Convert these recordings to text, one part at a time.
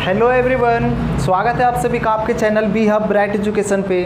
Hello everyone, स्वागत है आप सभी का आपके channel B hub bright education पे।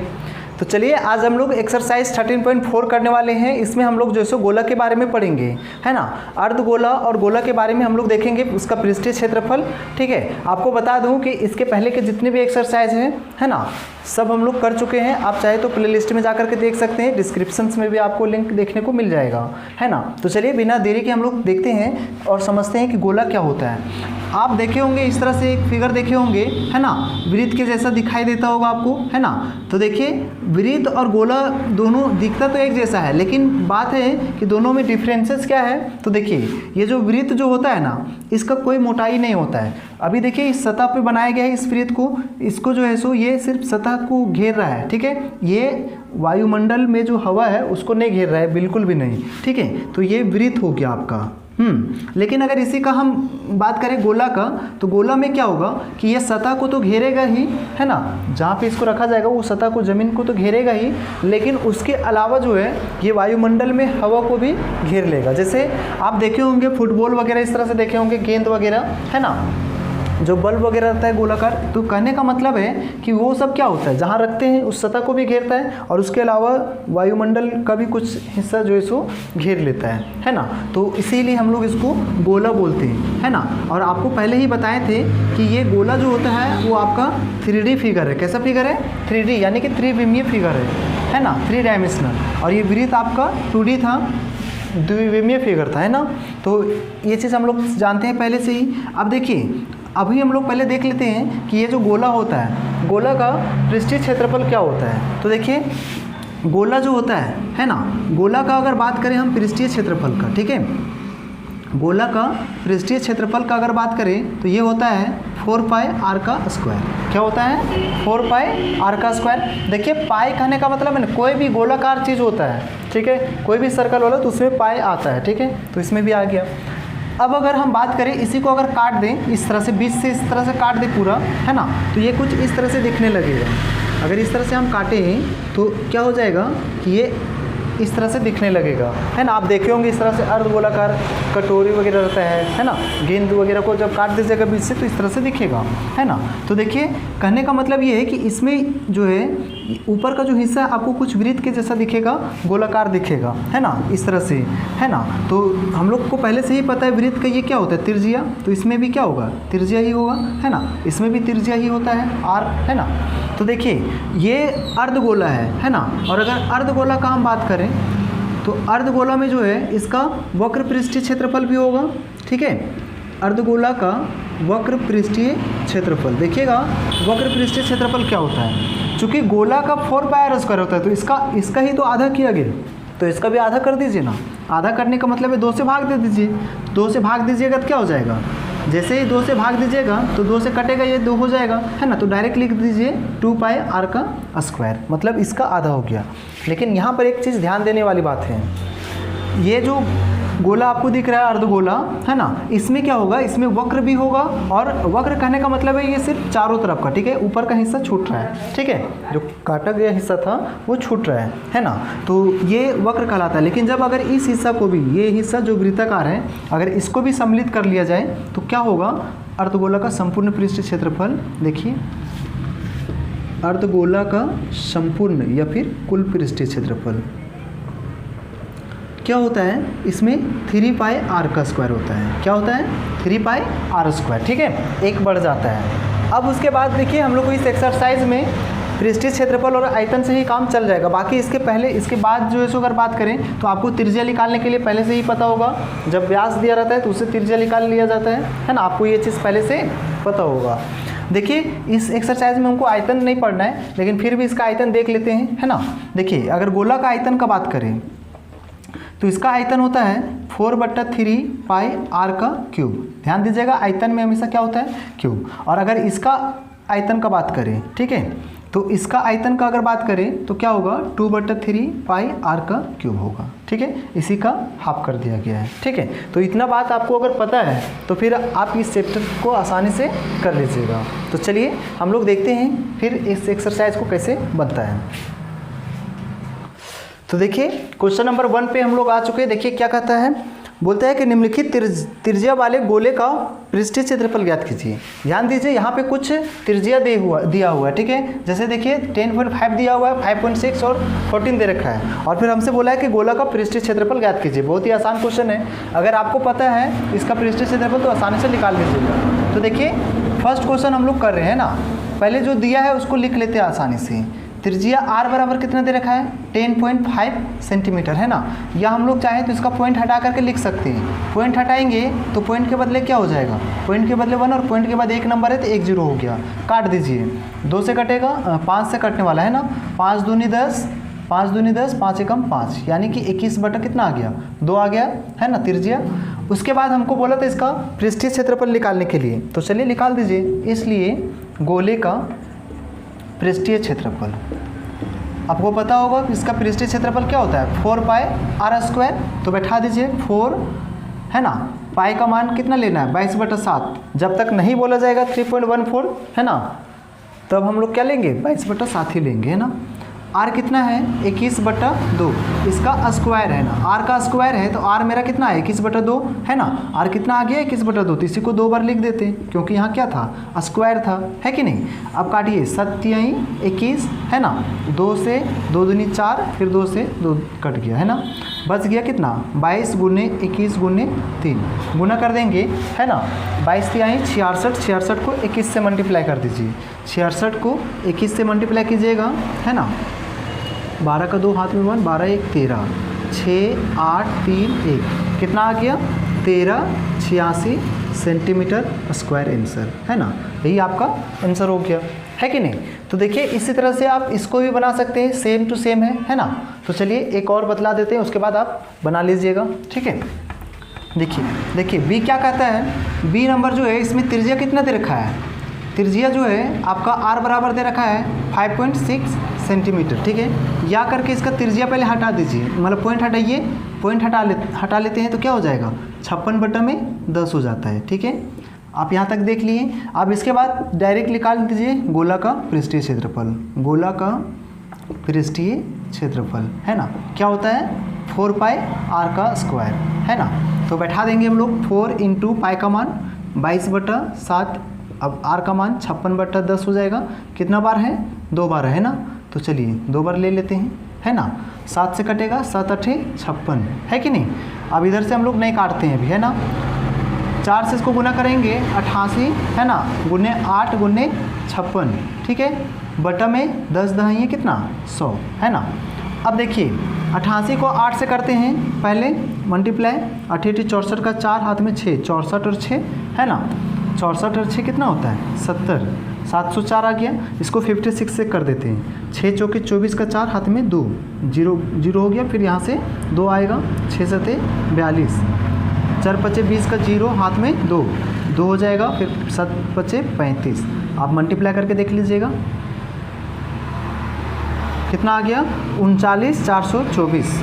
तो चलिए आज हम लोग एक्सरसाइज 13.4 करने वाले हैं। इसमें हम लोग जो है गोला के बारे में पढ़ेंगे, है ना। अर्धगोला और गोला के बारे में हम लोग देखेंगे, उसका पृष्ठीय क्षेत्रफल। ठीक है, आपको बता दूं कि इसके पहले के जितने भी एक्सरसाइज हैं, है ना, सब हम लोग कर चुके हैं। आप चाहे तो प्लेलिस्ट में जाकर के देख सकते हैं, डिस्क्रिप्शन में भी आपको लिंक देखने को मिल जाएगा, है ना। तो चलिए बिना देरी के हम लोग देखते हैं और समझते हैं कि गोला क्या होता है। आप देखे होंगे इस तरह से एक फिगर देखे होंगे, है ना, वृत्त के जैसा दिखाई देता होगा आपको, है ना। तो देखिए वृत्त और गोला दोनों दिखता तो एक जैसा है, लेकिन बात है कि दोनों में डिफरेंसेस क्या है। तो देखिए ये जो वृत्त जो होता है ना, इसका कोई मोटाई नहीं होता है। अभी देखिए इस सतह पे बनाया गया है इस वृत्त को, इसको जो है सो ये सिर्फ सतह को घेर रहा है। ठीक है, ये वायुमंडल में जो हवा है उसको नहीं घेर रहा है, बिल्कुल भी नहीं। ठीक है, तो ये वृत्त हो गया आपका। लेकिन अगर इसी का हम बात करें गोला का, तो गोला में क्या होगा कि ये सतह को तो घेरेगा ही, है ना, जहाँ पे इसको रखा जाएगा वो सतह को, जमीन को तो घेरेगा ही, लेकिन उसके अलावा जो है ये वायुमंडल में हवा को भी घेर लेगा। जैसे आप देखे होंगे फुटबॉल वगैरह इस तरह से देखे होंगे, गेंद वगैरह, है ना, जो बल्ब वगैरह रहता है गोलाकार। तो कहने का मतलब है कि वो सब क्या होता है, जहाँ रखते हैं उस सतह को भी घेरता है और उसके अलावा वायुमंडल का भी कुछ हिस्सा जो है सो घेर लेता है ना। तो इसीलिए हम लोग इसको गोला बोलते हैं, है ना। और आपको पहले ही बताए थे कि ये गोला जो होता है वो आपका 3D फिगर है। कैसा फिगर है? 3D, यानी कि त्रिविमीय फिगर है ना, 3 डायमेंशनल। और ये वृत्त आपका 2D था, द्विविमीय फिगर था, है ना। तो ये चीज़ हम लोग जानते हैं पहले से ही। अब देखिए अभी हम लोग पहले देख लेते हैं कि ये जो गोला होता है, गोला का पृष्ठीय क्षेत्रफल क्या होता है। तो देखिए गोला जो होता है ना, गोला का अगर बात करें हम पृष्ठीय क्षेत्रफल का, ठीक है, गोला का पृष्ठीय क्षेत्रफल का अगर बात करें तो ये होता है 4 पाई आर का स्क्वायर। क्या होता है? 4 पाई आर का स्क्वायर। देखिए पाई कहने का मतलब है ना, कोई भी गोलाकार चीज़ होता है, ठीक है, कोई भी सर्कल वाला तो उसमें पाई आता है। ठीक है, तो इसमें भी आ गया। अब अगर हम बात करें इसी को अगर काट दें इस तरह से, बीच से इस तरह से काट दें पूरा, है ना, तो ये कुछ इस तरह से दिखने लगेगा। अगर इस तरह से हम काटे हैं तो क्या हो जाएगा कि ये इस तरह से दिखने लगेगा, है ना। आप देखे होंगे इस तरह से अर्धगोलाकार कटोरी वगैरह रहता है ना, गेंद वगैरह को जब काट दीजिएगा बीच से तो इस तरह से दिखेगा, है ना। तो देखिए कहने का मतलब ये है कि इसमें जो है ऊपर का जो हिस्सा आपको कुछ वृत्त के जैसा दिखेगा, गोलाकार दिखेगा, है ना, इस तरह से, है ना। तो हम लोग को पहले से ही पता है वृत्त का ये क्या होता है, त्रिज्या। तो इसमें भी क्या होगा? त्रिज्या ही होगा, है ना, इसमें भी त्रिज्या ही होता है, आर, है ना। तो देखिए ये अर्धगोला है ना। और अगर अर्धगोला का हम बात करें तो अर्धगोला में जो है इसका वक्र पृष्ठीय क्षेत्रफल भी होगा। ठीक है, अर्धगोला का वक्र पृष्ठीय क्षेत्रफल, देखिएगा वक्र पृष्ठीय क्षेत्रफल क्या होता है। चूँकि गोला का 4 पाई आर स्क्वायर होता है तो इसका ही तो आधा किया गया, तो इसका भी आधा कर दीजिए ना। आधा करने का मतलब है 2 से भाग दे दीजिए। 2 से भाग दीजिएगा तो क्या हो जाएगा? जैसे ही 2 से भाग दीजिएगा तो 2 से कटेगा, ये 2 हो जाएगा, है ना। तो डायरेक्ट लिख दीजिए 2 पाई आर का स्क्वायर, मतलब इसका आधा हो गया। लेकिन यहाँ पर एक चीज़ ध्यान देने वाली बात है, ये जो गोला आपको दिख रहा है अर्धगोला, है ना, इसमें क्या होगा, इसमें वक्र भी होगा। और वक्र कहने का मतलब है ये सिर्फ चारों तरफ का, ठीक है, ऊपर का हिस्सा छूट रहा है, ठीक है, जो काटा गया हिस्सा था वो छूट रहा है ना। तो ये वक्र कहलाता है। लेकिन जब अगर इस हिस्सा को भी, ये हिस्सा जो वृत्ताकार है, अगर इसको भी सम्मिलित कर लिया जाए तो क्या होगा? अर्धगोला का संपूर्ण पृष्ठीय क्षेत्रफल, देखिए अर्धगोला का संपूर्ण या फिर कुल पृष्ठीय क्षेत्रफल क्या होता है, इसमें 3 पाई आर का स्क्वायर होता है। क्या होता है? 3 पाई आर स्क्वायर, ठीक है, एक बढ़ जाता है। अब उसके बाद देखिए हम लोग को इस एक्सरसाइज में पृष्ठीय क्षेत्रफल और आयतन से ही काम चल जाएगा। बाकी इसके पहले, इसके बाद जो है सो अगर बात करें तो आपको त्रिज्या निकालने के लिए पहले से ही पता होगा, जब व्यास दिया रहता है तो उससे त्रिज्या निकाल लिया जाता है ना। आपको ये चीज़ पहले से पता होगा। देखिए इस एक्सरसाइज में हमको आयतन नहीं पढ़ना है, लेकिन फिर भी इसका आयतन देख लेते हैं, है ना। देखिए अगर गोला का आयतन का बात करें तो इसका आयतन होता है 4/3 पाई आर का क्यूब। ध्यान दीजिएगा आयतन में हमेशा क्या होता है? क्यूब। और अगर इसका आयतन का बात करें, ठीक है, तो इसका आयतन का अगर बात करें तो क्या होगा? 2/3 पाई आर का क्यूब होगा, ठीक है, इसी का हाफ कर दिया गया है, ठीक है। तो इतना बात आपको अगर पता है तो फिर आप इस चैप्टर को आसानी से कर लीजिएगा। तो चलिए हम लोग देखते हैं फिर इस एक्सरसाइज को कैसे बनता है। तो देखिए क्वेश्चन नंबर 1 पे हम लोग आ चुके हैं। देखिए क्या कहता है, बोलता है कि निम्नलिखित त्रिज्या वाले गोले का पृष्ठीय क्षेत्रफल ज्ञात कीजिए। ध्यान दीजिए यहाँ पे कुछ त्रिज्या दिया हुआ है, ठीक है। जैसे देखिए 10.5 दिया हुआ है, 5.6 और 14 दे रखा है, और फिर हमसे बोला है कि गोला का पृष्ठीय क्षेत्रफल ज्ञात कीजिए। बहुत ही आसान क्वेश्चन है, अगर आपको पता है इसका पृष्ठीय क्षेत्रफल तो आसानी से निकाल लीजिएगा। तो देखिए फर्स्ट क्वेश्चन हम लोग कर रहे हैं ना, पहले जो दिया है उसको लिख लेते हैं आसानी से। त्रिज्या r बराबर कितना दे रखा है 10.5 सेंटीमीटर, है ना। या हम लोग चाहें तो इसका पॉइंट हटा करके लिख सकते हैं। पॉइंट हटाएंगे तो पॉइंट के बदले क्या हो जाएगा, पॉइंट के बदले 1 और पॉइंट के बाद 1 नंबर है तो 1 0 हो गया। काट दीजिए, 2 से कटेगा, 5 से कटने वाला है ना। 5 दूनी 10, 5 दूनी 10, 5 एकम 5, यानी कि 21 बटा कितना आ गया 2 आ गया, है ना त्रिज्या। उसके बाद हमको बोला था इसका पृष्ठीय क्षेत्रफल निकालने के लिए, तो चलिए निकाल दीजिए। इसलिए गोले का पृष्ठीय क्षेत्रफल, आपको पता होगा कि इसका पृष्ठीय क्षेत्रफल क्या होता है 4 पाई r²। तो बैठा दीजिए 4, है ना। पाई का मान कितना लेना है 22/7। जब तक नहीं बोला जाएगा 3.14, है ना, तब हम लोग क्या लेंगे 22/7 ही लेंगे, है ना। r कितना है 21/2, इसका स्क्वायर है ना, r का स्क्वायर है तो r मेरा कितना है 21/2, है ना। r कितना आ गया 21/2, तो इसी को 2 बार लिख देते हैं क्योंकि यहाँ क्या था स्क्वायर था, है कि नहीं। अब काटिए 7 21, है ना। 2 से 2 दूनी 4, फिर 2 से 2 कट गया, है ना। बच गया कितना 22 गुने 21 गुने 3, गुना कर देंगे, है ना। 22 66, 66 को 21 से मल्टीप्लाई कर दीजिए। 66 को 21 से मल्टीप्लाई कीजिएगा, है ना। 12 का 2 हाथ में 1, 12 1 13, 6 8 3 1, कितना आ गया 1386 सेंटीमीटर स्क्वायर आंसर, है ना। यही आपका आंसर हो गया, है कि नहीं। तो देखिए इसी तरह से आप इसको भी बना सकते हैं, सेम टू सेम है ना। तो चलिए एक और बतला देते हैं, उसके बाद आप बना लीजिएगा, ठीक है। देखिए बी क्या कहता है, बी नंबर जो है इसमें त्रिज्या कितना दे रखा है, त्रिज्या जो है आपका r बराबर दे रखा है 5.6 सेंटीमीटर, ठीक है। या करके इसका त्रिज्या पहले हटा दीजिए, मतलब पॉइंट हटाइए, पॉइंट हटा लेते हैं तो क्या हो जाएगा 56/10 हो जाता है, ठीक है। आप यहाँ तक देख लिए। अब इसके बाद डायरेक्ट निकाल दीजिए गोला का पृष्ठीय क्षेत्रफल। गोला का पृष्ठीय क्षेत्रफल, है ना, क्या होता है 4 पाई r का स्क्वायर, है ना। तो बैठा देंगे हम लोग 4 इंटू पाई का मान 22/7, अब r का मान 56/10 हो जाएगा। कितना बार है 2 बार है ना। तो चलिए 2 बार ले लेते हैं, है ना। 7 से कटेगा 7 8 56, है कि नहीं। अब इधर से हम लोग नहीं काटते हैं अभी, है ना। 4 से इसको गुना करेंगे 88, है ना, गुने 8 गुने 56, ठीक है। बटा में 10 दहाइए कितना 100, है ना। अब देखिए 88 को 8 से करते हैं पहले मल्टीप्लाई, 88 64 का 4 हाथ में 6, 64 और 6, है ना। 64 और 6 कितना होता है 70, 704 आ गया। इसको 56 से कर देते हैं, 6 चौके 24 का 4 हाथ में 2, 0 0 हो गया। फिर यहाँ से 2 आएगा, 6 7 42, 4 5 20 का 0 हाथ में 2 हो जाएगा। फिर 7 5 35, आप मल्टीप्लाई करके देख लीजिएगा कितना आ गया 39424,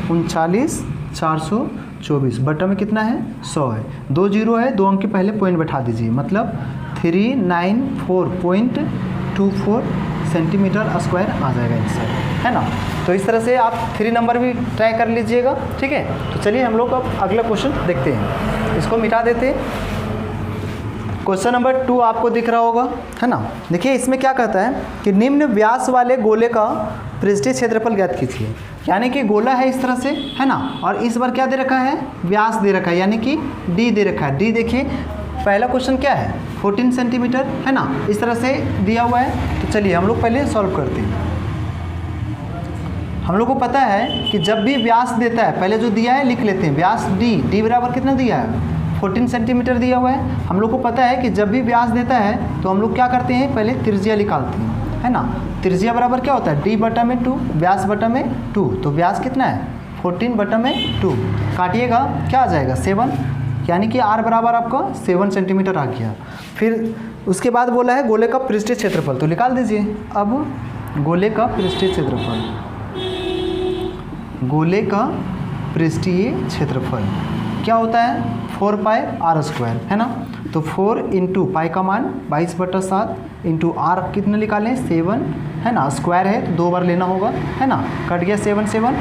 39424 बटा में कितना है 100 है। 2 0 है, 2 अंक के पहले पॉइंट बैठा दीजिए, मतलब 394.24 सेंटीमीटर स्क्वायर आ जाएगा आंसर, है ना। तो इस तरह से आप 3 नंबर भी ट्राई कर लीजिएगा, ठीक है। तो चलिए हम लोग अब अगला क्वेश्चन देखते हैं, इसको मिटा देते हैं। क्वेश्चन नंबर 2 आपको दिख रहा होगा, है ना। देखिए इसमें क्या कहता है कि निम्न व्यास वाले गोले का पृष्ठीय क्षेत्रफल ज्ञात कीजिए। यानी कि गोला है इस तरह से, है ना, और इस बार क्या दे रखा है व्यास दे रखा है, यानी कि d दे रखा है। d देखिए पहला क्वेश्चन क्या है 14 सेंटीमीटर, है ना, इस तरह से दिया हुआ है। तो चलिए हम लोग पहले सॉल्व करते हैं। हम लोग को पता है कि जब भी व्यास देता है, पहले जो दिया है लिख लेते हैं, व्यास d बराबर कितना दिया है 14 सेंटीमीटर दिया हुआ है। हम लोग को पता है कि जब भी व्यास देता है तो हम लोग क्या करते हैं पहले त्रिज्या निकालते हैं, है ना। त्रिज्या बराबर क्या होता है d बटा में 2, व्यास बटा में 2, तो व्यास कितना है 14 बटा में 2, काटिएगा क्या आ जाएगा 7, यानी कि r बराबर आपका 7 सेंटीमीटर आ गया। फिर उसके बाद बोला है गोले का पृष्ठीय क्षेत्रफल, तो निकाल दीजिए। अब गोले का पृष्ठीय क्षेत्रफल, गोले का पृष्ठीय क्षेत्रफल क्या होता है 4 पाई r स्क्वायर, है ना। तो 4 इंटू पाई का मान 22/7 इंटू r कितने निकालें 7, है ना, स्क्वायर है तो 2 बार लेना होगा, है ना। कट गया 7 7,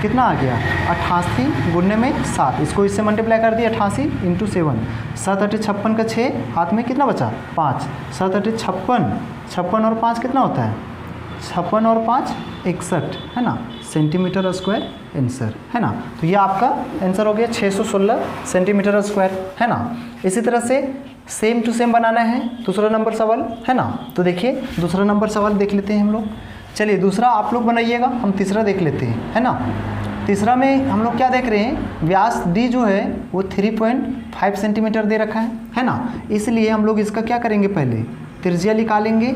कितना आ गया 88 गुने में 7, इसको इससे मल्टीप्लाई कर दिया 88 इंटू 7, 7 8 56 का 6, हाथ में कितना बचा 5, 7 8 56, 56 और 5 कितना होता है 56 और 5 61, है ना, सेंटीमीटर स्क्वायर आंसर, है ना। तो ये आपका आंसर हो गया 616 सेंटीमीटर स्क्वायर, है ना। इसी तरह से सेम टू सेम बनाना है दूसरा नंबर सवाल, है ना। तो देखिए दूसरा नंबर सवाल देख लेते हैं हम लोग। चलिए दूसरा आप लोग बनाइएगा, हम तीसरा देख लेते हैं, है ना। तीसरा में हम लोग क्या देख रहे हैं, व्यास डी जो है वो 3.5 सेंटीमीटर दे रखा है ना। इसलिए हम लोग इसका क्या करेंगे, पहले त्रिज्या निकालेंगे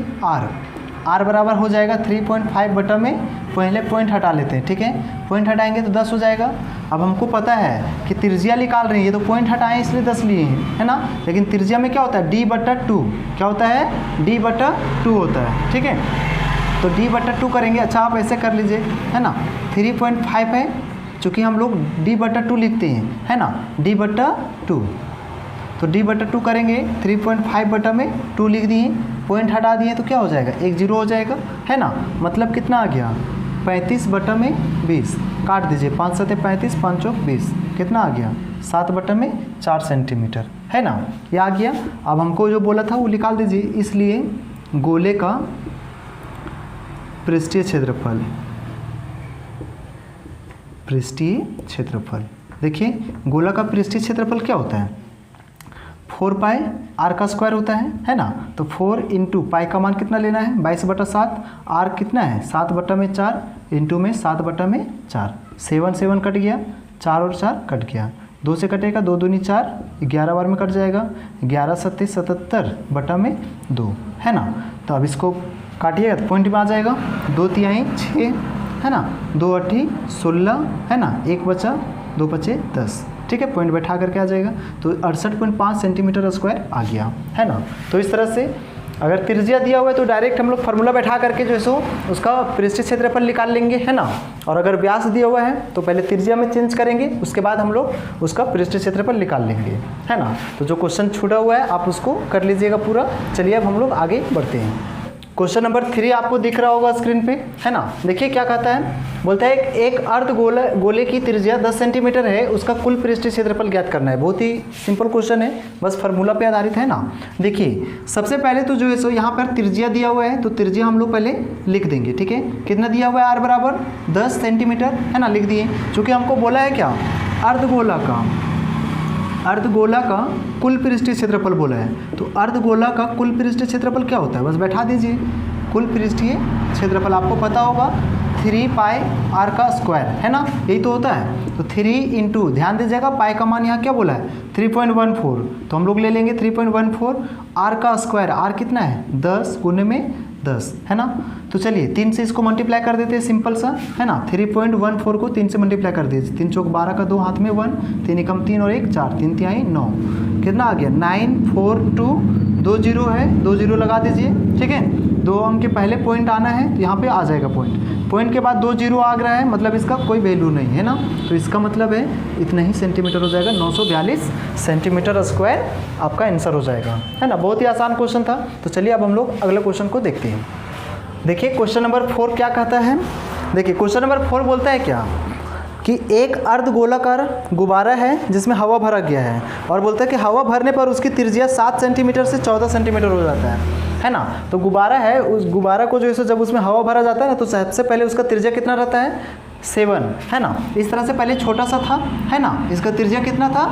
आर बराबर हो जाएगा 3.5 बटा में पहले पॉइंट हटा लेते हैं, ठीक है। पॉइंट हटाएंगे तो 10 हो जाएगा। अब हमको पता है कि त्रिज्या निकाल रही है तो पॉइंट हटाएं इसलिए 10 लिए हैं, है ना। लेकिन त्रिज्या में क्या होता है d/2, क्या होता है d/2 होता है, ठीक है। तो d/2 करेंगे। अच्छा आप ऐसे कर लीजिए, है ना, 3.5 है चूँकि हम लोग d/2 लिखते हैं, है ना, d/2। तो d/2 करेंगे, 3.5 बटा में 2 लिख दिए, पॉइंट हटा दिए तो क्या हो जाएगा 1 0 हो जाएगा, है ना। मतलब कितना आ गया 35 बटा में 20, काट दीजिए 5 7 35 5 चौक 20, कितना आ गया 7 बटा में 4 सेंटीमीटर, है ना। ये आ गया। अब हमको जो बोला था वो निकाल दीजिए। इसलिए गोले का पृष्ठीय क्षेत्रफल, देखिए गोला का पृष्ठीय क्षेत्रफल क्या होता है 4 पाई आर का स्क्वायर होता है ना। तो 4 इंटू पाई का मान कितना लेना है 22/7, आर कितना है 7 बटा में 4 इंटू में 7 बटा में 4, 7 7 कट गया, 4 और 4 कट गया, 2 से कटेगा 2 दूनी 4, 11 बार में कट जाएगा, 11 7 77 बटा में 2, है ना। तो अब इसको काटिएगा तो पॉइंट में आ जाएगा, 2 तिहाई 6, है ना, 2 8 16, है ना, 1 बचा 2 5 10, ठीक है। पॉइंट बैठा करके आ जाएगा। तो 68.5 सेंटीमीटर स्क्वायर आ गया, है ना। तो इस तरह से अगर त्रिज्या दिया हुआ है तो डायरेक्ट हम लोग फार्मूला बैठा करके जो है सो उसका पृष्ठीय क्षेत्रफल निकाल लेंगे, है ना। और अगर व्यास दिया हुआ है तो पहले त्रिज्या में चेंज करेंगे, उसके बाद हम लोग उसका पृष्ठीय क्षेत्रफल निकाल लेंगे, है ना। तो जो क्वेश्चन छूटा हुआ है आप उसको कर लीजिएगा पूरा। चलिए अब हम लोग आगे बढ़ते हैं। क्वेश्चन नंबर 3 आपको दिख रहा होगा स्क्रीन पे, है ना। देखिए क्या कहता है, बोलता है एक अर्ध गोले की त्रिज्या 10 सेंटीमीटर है, उसका कुल पृष्ठीय क्षेत्रफल ज्ञात करना है। बहुत ही सिंपल क्वेश्चन है, बस फार्मूला पे आधारित है ना। देखिए सबसे पहले तो जो है सो यहाँ पर त्रिज्या दिया हुआ है तो त्रिज्या हम लोग पहले लिख देंगे, ठीक है। कितना दिया हुआ है आर बराबर 10 सेंटीमीटर, है ना, लिख दिए। चूँकि हमको बोला है क्या अर्धगोला का कुल पृष्ठीय क्षेत्रफल बोला है, तो अर्धगोला का कुल पृष्ठीय क्षेत्रफल क्या होता है बस बैठा दीजिए। कुल पृष्ठीय क्षेत्रफल आपको पता होगा 3 पाई आर का स्क्वायर, है ना, यही तो होता है। तो 3 इंटू, ध्यान दीजिएगा पाई का मान यहाँ क्या बोला है 3.14, तो हम लोग ले लेंगे 3.14, आर का स्क्वायर, आर कितना है 10 गुने में 10, है ना। तो चलिए 3 से इसको मल्टीप्लाई कर देते हैं, सिंपल सा, है ना। 3.14 को 3 से मल्टीप्लाई कर दीजिए, 3 चौक 12 का 2 हाथ में 1, 3 एकम 3 और 1 4, 3 तिहाई 9, कितना आ गया 94220 है, 2 0 लगा दीजिए, ठीक है। 2 अंक के पहले पॉइंट आना है तो यहाँ पे आ जाएगा पॉइंट के बाद 2 0 आ रहा है, मतलब इसका कोई वैल्यू नहीं है ना। तो इसका मतलब है इतना ही सेंटीमीटर हो जाएगा, 942 सेंटीमीटर स्क्वायर आपका आंसर हो जाएगा, है ना। बहुत ही आसान क्वेश्चन था। तो चलिए अब हम लोग अगले क्वेश्चन को देखते हैं। देखिए क्वेश्चन नंबर 4 क्या कहता है। देखिए क्वेश्चन नंबर 4 बोलता है क्या कि एक अर्धगोलाकार गुब्बारा है जिसमें हवा भरा गया है, और बोलता है कि हवा भरने पर उसकी त्रिज्या 7 सेंटीमीटर से 14 सेंटीमीटर हो जाता है ना। तो गुब्बारा है, उस गुब्बारा को जो है जब उसमें हवा भरा जाता है ना तो सबसे पहले उसका त्रिज्या कितना रहता है 7, है ना। इस तरह से पहले छोटा सा था, है ना, इसका त्रिज्या कितना था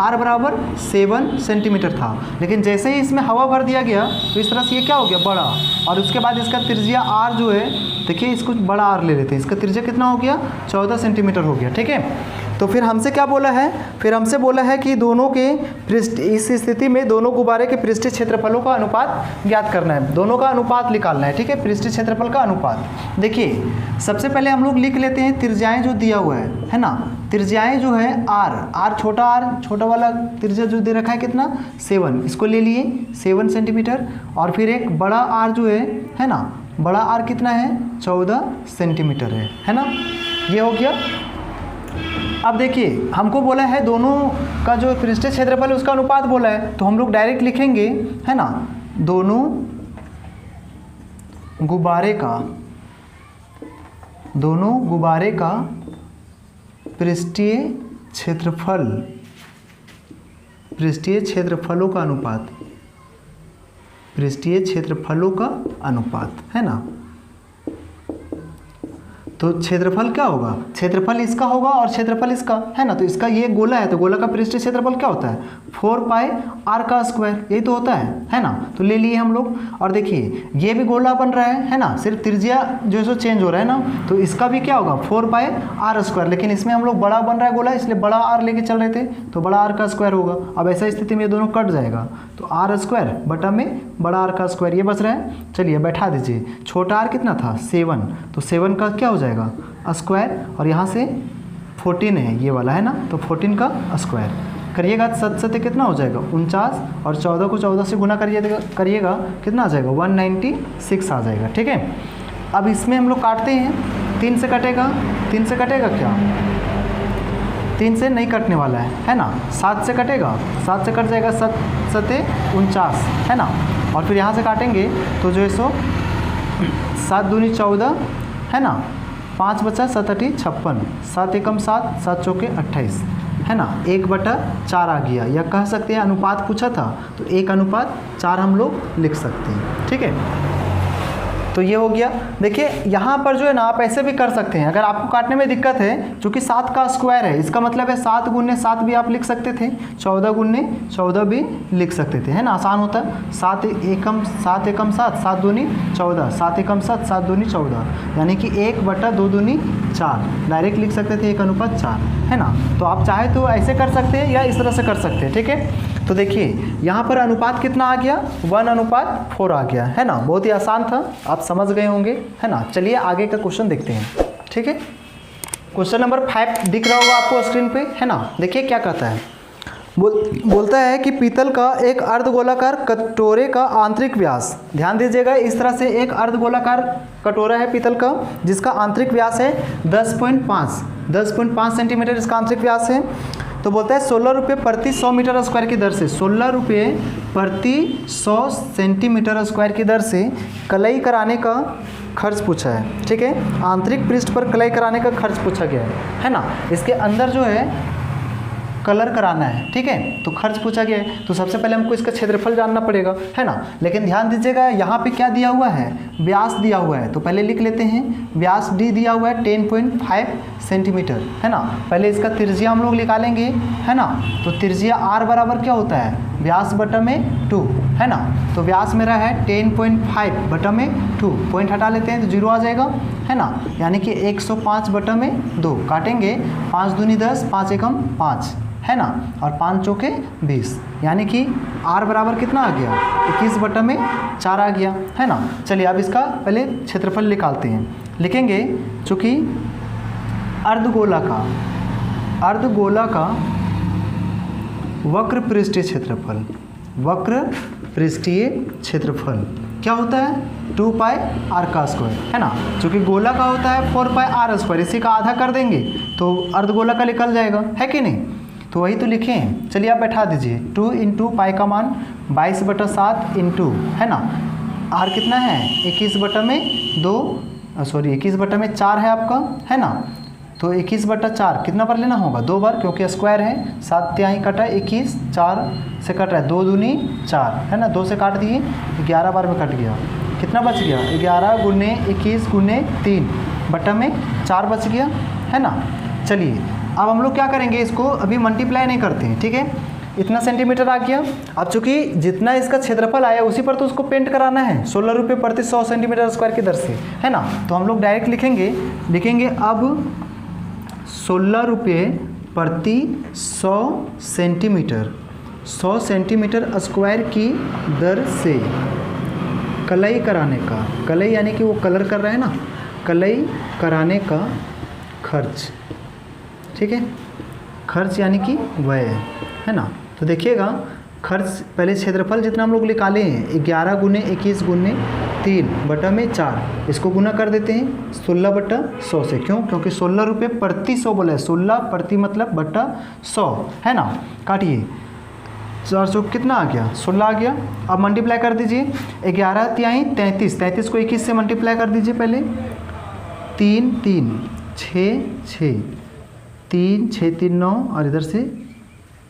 r बराबर 7 सेंटीमीटर था। लेकिन जैसे ही इसमें हवा भर दिया गया तो इस तरह से ये क्या हो गया बड़ा, और उसके बाद इसका त्रिज्या r जो है, देखिए इसको बड़ा r ले लेते हैं, इसका त्रिज्या कितना हो गया 14 सेंटीमीटर हो गया, ठीक है। तो फिर हमसे क्या बोला है, फिर हमसे बोला है कि दोनों के इस स्थिति में दोनों गुब्बारे के पृष्ठीय क्षेत्रफलों का अनुपात ज्ञात करना है, दोनों का अनुपात निकालना है, ठीक है, पृष्ठीय क्षेत्रफल का अनुपात। देखिए सबसे पहले हम लोग लिख लेते हैं त्रिज्याएं जो दिया हुआ है ना। त्रिज्याएं जो है r छोटा वाला त्रिज्या जो दे रखा है कितना 7, इसको ले लिए 7 सेंटीमीटर, और फिर एक बड़ा r जो है ना, बड़ा r कितना है 14 सेंटीमीटर है ना, ये हो गया। अब देखिए हमको बोला है दोनों का जो पृष्ठीय क्षेत्रफल है उसका अनुपात बोला है, तो हम लोग डायरेक्ट लिखेंगे, है ना, दोनों गुब्बारे का पृष्ठीय क्षेत्रफलों का अनुपात, पृष्ठीय क्षेत्रफलों का अनुपात, है ना। तो क्षेत्रफल क्या होगा, क्षेत्रफल इसका होगा और क्षेत्रफल इसका, है ना। तो इसका ये गोला है, तो गोला का पृष्ठीय क्षेत्रफल क्या होता है, 4 पाई r का स्क्वायर, यही तो होता है ना। तो ले लिए हम लोग। और देखिए ये भी गोला बन रहा है ना, सिर्फ त्रिज्या जो है सो चेंज हो रहा है ना। तो इसका भी क्या होगा 4 पाई r स्क्वायर, लेकिन इसमें हम लोग बड़ा बन रहा है गोला, इसलिए बड़ा r लेके चल रहे थे, तो बड़ा r का स्क्वायर होगा। अब ऐसा स्थिति में ये दोनों कट जाएगा, तो r स्क्वायर बटा में बड़ा r का स्क्वायर, ये बच रहा है। चलिए बैठा दीजिए, छोटा r कितना था 7, तो 7 का क्या हो जाएगा स्क्वायर, और यहाँ से 14 है ये वाला, है ना। तो 14 का स्क्वायर करिएगा, 7 7 कितना हो जाएगा 49, और 14 को 14 से गुना करिएगा कितना आ जाएगा 196 आ जाएगा। ठीक है, अब इसमें हम लोग काटते हैं, 3 से कटेगा, 3 से कटेगा क्या, 3 से नहीं कटने वाला है ना। 7 से कटेगा, 7 से कट जाएगा, 7 7 49, है ना। और फिर यहाँ से काटेंगे तो जो है सो 7 दूनी 14, है ना, 5 बचा 7 8 56, 7 एकम 7, 7 चौके 28, है ना। 1/4 आ गया, या कह सकते हैं अनुपात पूछा था तो 1:4 हम लोग लिख सकते हैं। ठीक है, तो ये हो गया। देखिए यहाँ पर जो है ना आप ऐसे भी कर सकते हैं, अगर आपको काटने में दिक्कत है, चूँकि 7 का स्क्वायर है, इसका मतलब है 7 गुने 7 भी आप लिख सकते थे, 14 गुने 14 भी लिख सकते थे, है ना, आसान होता। 7 एकम 7, 7 दूनी 14, 7 एकम 7, 7 दूनी 14, यानी कि 1/2 दूनी 4 डायरेक्ट लिख सकते थे, 1:4, है ना। तो आप चाहे तो ऐसे कर सकते हैं या इस तरह से कर सकते हैं। ठीक है, तो देखिए यहाँ पर अनुपात कितना आ गया 1:4 आ गया, है ना। बहुत ही आसान था, आप समझ गए होंगे, है ना। चलिए आगे का क्वेश्चन देखते हैं। ठीक है, क्वेश्चन नंबर 5 दिख रहा होगा आपको स्क्रीन पे, है ना। देखिए क्या कहता है, बोलता है कि पीतल का एक अर्धगोलाकार कटोरे का आंतरिक व्यास, ध्यान दीजिएगा, इस तरह से एक अर्धगोलाकार कटोरा है पीतल का, जिसका आंतरिक व्यास है 10.5 सेंटीमीटर इसका आंतरिक व्यास है। तो बोलता है 16 रुपये प्रति 100 मीटर स्क्वायर की दर से, 16 रुपये प्रति 100 सेंटीमीटर स्क्वायर की दर से कलई कराने का खर्च पूछा है। ठीक है, आंतरिक पृष्ठ पर कलई कराने का खर्च पूछा गया है ना। इसके अंदर जो है कलर कराना है, ठीक है, तो खर्च पूछा गया है। तो सबसे पहले हमको इसका क्षेत्रफल जानना पड़ेगा, है ना। लेकिन ध्यान दीजिएगा यहाँ पे क्या दिया हुआ है, व्यास दिया हुआ है, तो पहले लिख लेते हैं। व्यास डी दिया हुआ है 10.5 सेंटीमीटर, है ना। पहले इसका त्रिज्या हम लोग निकालेंगे, है ना। तो त्रिज्या r बराबर क्या होता है, व्यास बटा में 2, है ना। तो व्यास मेरा है 10.5 बटा में 2, पॉइंट हटा लेते हैं तो 0 आ जाएगा, है ना। यानी कि 105 बटा में 2 काटेंगे, 5 दूनी 10, 5 एकम 5, है ना, और 5 चौके 20, यानी कि r बराबर कितना आ गया 21 बटा में 4 आ गया, है ना। चलिए अब इसका पहले क्षेत्रफल निकालते हैं। लिखेंगे चूँकि अर्धगोला का वक्र पृष्ठीय क्षेत्रफल क्या होता है 2 पाई r का स्क्वायर, है ना। चूँकि गोला का होता है 4 पाई r स्क्वायर, इसी का आधा कर देंगे तो अर्धगोला का निकल जाएगा, है कि नहीं। तो वही तो लिखें, चलिए आप बैठा दीजिए। 2 इंटू पाई का मान 22/7 इंटू, है ना, r कितना है 21 बटा में 4 है आपका, है ना। तो 21/4 कितना बार लेना होगा 2 बार, क्योंकि स्क्वायर है। 7 तिहाई कटा 21, 4 से कट रहा है, 2 दूनी 4, है ना, 2 से काट दिए 11 बार में कट गया, कितना बच गया 11 गुने 21 गुने 3 बटा में 4 बच गया, है ना। चलिए अब हम लोग क्या करेंगे, इसको अभी मल्टीप्लाई नहीं करते हैं, ठीक है। इतना सेंटीमीटर आ गया। अब चूंकि जितना इसका क्षेत्रफल आया उसी पर तो उसको पेंट कराना है, 16 रुपये प्रति 100 सेंटीमीटर स्क्वायर की दर से, है ना। तो हम लोग डायरेक्ट लिखेंगे अब 16 रुपये प्रति 100 सेंटीमीटर स्क्वायर की दर से कलई कराने का, कलई यानी कि वो कलर कर रहा है ना, कलई कराने का खर्च, ठीक है, खर्च यानी कि व्यय, है ना। तो देखिएगा खर्च, पहले क्षेत्रफल जितना हम लोग निकाले हैं 11 गुने 21 गुने 3 बटा में 4, इसको गुना कर देते हैं 16/100 से। क्यों, क्योंकि 16 रुपये प्रति 100 बोला है, 16 प्रति मतलब बटा 100, है ना। काटिए, 400 कितना आ गया 16 आ गया। अब मल्टीप्लाई कर दीजिए, 11 तिहाई 33, 33 को 21 से मल्टीप्लाई कर दीजिए पहले, 3 3 6 6 3 6 3 9 और इधर से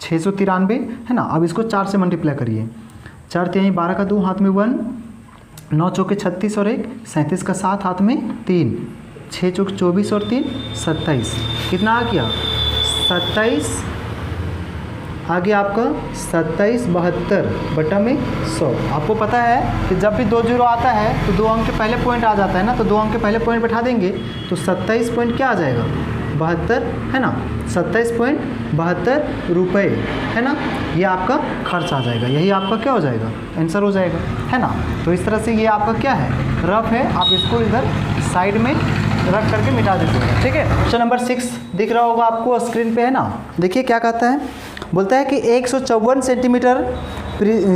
693 है ना। अब इसको 4 से मल्टीप्लाई करिए। 4 3 12 का 2 हाथ में 1, 9 चौके 36 और 1 37 का 7 हाथ में 3, 6 चौक 24 और 3 27। कितना आ गया 27, आ गया आपका 27 72 बटा में 100। आपको पता है कि जब भी 2 जीरो आता है तो 2 अंक के पहले पॉइंट आ जाता है ना, तो 2 अंक के पहले पॉइंट बैठा देंगे तो 27 पॉइंट क्या आ जाएगा 72 है ना, 27.72 रुपये है ना। ये आपका खर्च आ जाएगा, यही आपका क्या हो जाएगा आंसर हो जाएगा है ना। तो इस तरह से ये आपका क्या है रफ है, आप इसको इधर साइड में रख करके मिटा दीजिएगा, ठीक है। क्वेश्चन नंबर 6 दिख रहा होगा आपको स्क्रीन पे है ना। देखिए क्या कहता है, बोलता है कि 154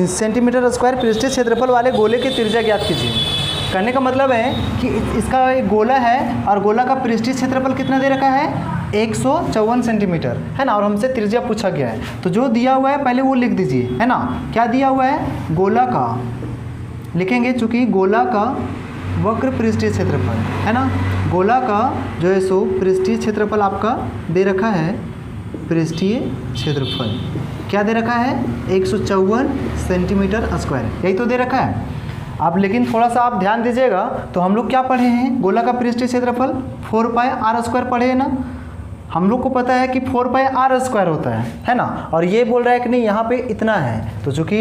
सेंटीमीटर स्क्वायर पृष्ठीय क्षेत्रफल वाले गोले की त्रिज्या ज्ञात कीजिए। करने का मतलब है कि इसका एक गोला है और गोला का पृष्ठीय क्षेत्रफल कितना दे रखा है 154 सेंटीमीटर है ना, और हमसे त्रिज्या पूछा गया है। तो जो दिया हुआ है पहले वो लिख दीजिए है ना। क्या दिया हुआ है गोला का लिखेंगे, चूँकि गोला का वक्र पृष्ठीय क्षेत्रफल है ना, गोला का जो है सो पृष्ठीय क्षेत्रफल आपका दे रखा है, पृष्ठीय क्षेत्रफल क्या दे रखा है 154 सेंटीमीटर स्क्वायर, यही तो दे रखा है। अब लेकिन थोड़ा सा आप ध्यान दीजिएगा, तो हम लोग क्या पढ़े हैं गोला का पृष्ठीय क्षेत्रफल 4 पाई आर स्क्वायर पढ़े हैं ना। हम लोग को पता है कि 4 पाई आर स्क्वायर होता है ना, और ये बोल रहा है कि नहीं यहाँ पे इतना है, तो चूँकि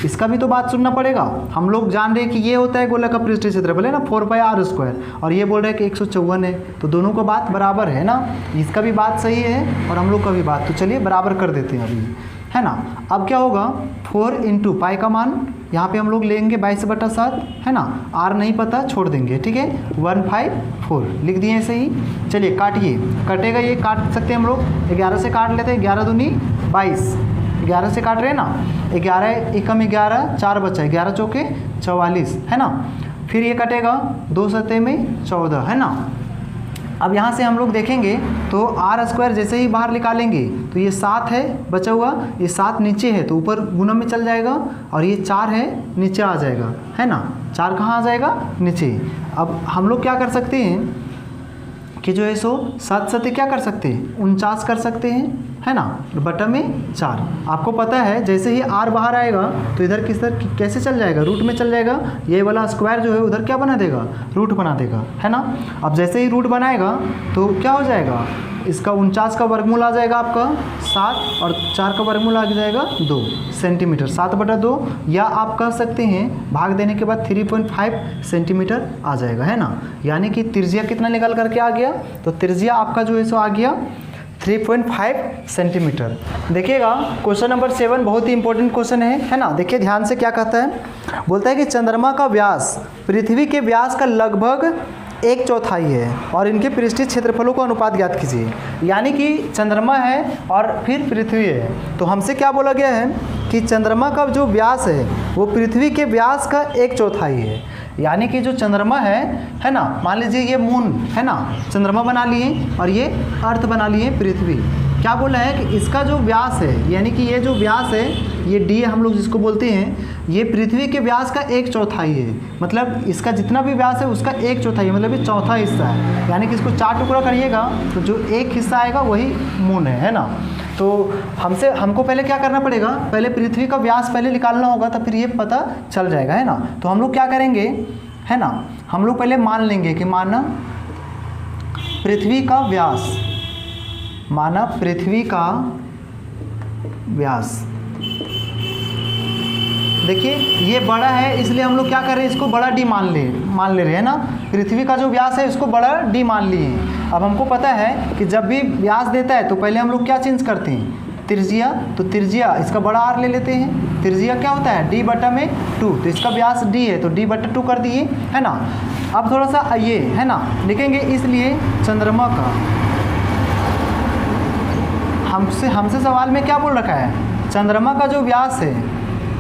इसका भी तो बात सुनना पड़ेगा। हम लोग जान रहे हैं कि ये होता है गोला का पृष्ठीय क्षेत्रफल है ना 4 पाई आर स्क्वायर, और ये बोल रहा है कि 154 है, तो दोनों का बात बराबर है ना, इसका भी बात सही है और हम लोग का भी बात, तो चलिए बराबर कर देते हैं अभी है ना। अब क्या होगा 4 इंटू पाई का मान यहाँ पे हम लोग लेंगे 22/7 है ना, आर नहीं पता छोड़ देंगे, ठीक है 154 लिख दिए ऐसे ही। चलिए काटिए, कटेगा ये काट सकते हैं हम लोग, 11 से काट लेते हैं, 11 दूनी 22, 11 से काट रहे हैं ना, 11 एकम 11 4 बचा है, 11 चौके 44 है ना। फिर ये कटेगा 2 सतह में 14 है ना। अब यहाँ से हम लोग देखेंगे तो आर स्क्वायर जैसे ही बाहर निकालेंगे तो ये 7 है बचा हुआ, ये 7 नीचे है तो ऊपर गुना में चल जाएगा, और ये 4 है नीचे आ जाएगा है ना, 4 कहाँ आ जाएगा नीचे। अब हम लोग क्या कर सकते हैं कि जो है सो 7 सतह क्या कर सकते हैं 49 कर सकते हैं है ना, बटा में 4। आपको पता है जैसे ही आर बाहर आएगा तो इधर किस तरह कैसे चल जाएगा रूट में चल जाएगा, ये वाला स्क्वायर जो है उधर क्या बना देगा रूट बना देगा है ना। अब जैसे ही रूट बनाएगा तो क्या हो जाएगा, इसका 49 का वर्गमूल आ जाएगा आपका 7 और 4 का वर्गमूल आ जाएगा 2 सेंटीमीटर, 7/2, या आप कह सकते हैं भाग देने के बाद 3.5 सेंटीमीटर आ जाएगा है ना। यानी कि त्रिज्या कितना निकल करके आ गया, तो त्रिज्या आपका जो है सो आ गया 3.5 सेंटीमीटर। देखिएगा क्वेश्चन नंबर 7 बहुत ही इंपॉर्टेंट क्वेश्चन है ना। देखिए ध्यान से क्या कहता है, बोलता है कि चंद्रमा का व्यास पृथ्वी के व्यास का लगभग 1/4 है और इनके पृष्ठीय क्षेत्रफलों को अनुपात ज्ञात कीजिए। यानी कि चंद्रमा है और फिर पृथ्वी है, तो हमसे क्या बोला गया है कि चंद्रमा का जो व्यास है वो पृथ्वी के व्यास का 1/4 है। यानी कि जो चंद्रमा है ना, मान लीजिए ये मून है ना, चंद्रमा बना लिए और ये अर्थ बना लिए पृथ्वी। क्या बोला है कि इसका जो व्यास है, यानी कि ये जो व्यास है ये डी हम लोग जिसको बोलते हैं, ये पृथ्वी के व्यास का 1/4 है। मतलब इसका जितना भी व्यास है उसका 1/4 है, मतलब ये चौथा हिस्सा है। यानी कि इसको 4 टुकड़ा करिएगा तो जो एक हिस्सा आएगा वही मून है ना। तो हमको पहले क्या करना पड़ेगा, पहले पृथ्वी का व्यास पहले निकालना होगा, तो फिर ये पता चल जाएगा है ना। तो हम लोग क्या करेंगे है ना, हम लोग पहले मान लेंगे कि माना पृथ्वी का व्यास, माना पृथ्वी का व्यास, देखिए ये बड़ा है इसलिए हम लोग क्या कर रहे हैं, इसको बड़ा डी मान ले रहे हैं ना। पृथ्वी का जो व्यास है इसको बड़ा डी मान लिए। अब हमको पता है कि जब भी व्यास देता है तो पहले हम लोग क्या चेंज करते हैं त्रिज्या, तो त्रिज्या इसका बड़ा आर ले लेते हैं। त्रिज्या क्या होता है d बटा में 2, तो इसका व्यास d है तो d बटा 2 कर दिए है ना। अब थोड़ा सा ये है ना लिखेंगे, इसलिए चंद्रमा का हमसे सवाल में क्या बोल रखा है, चंद्रमा का जो व्यास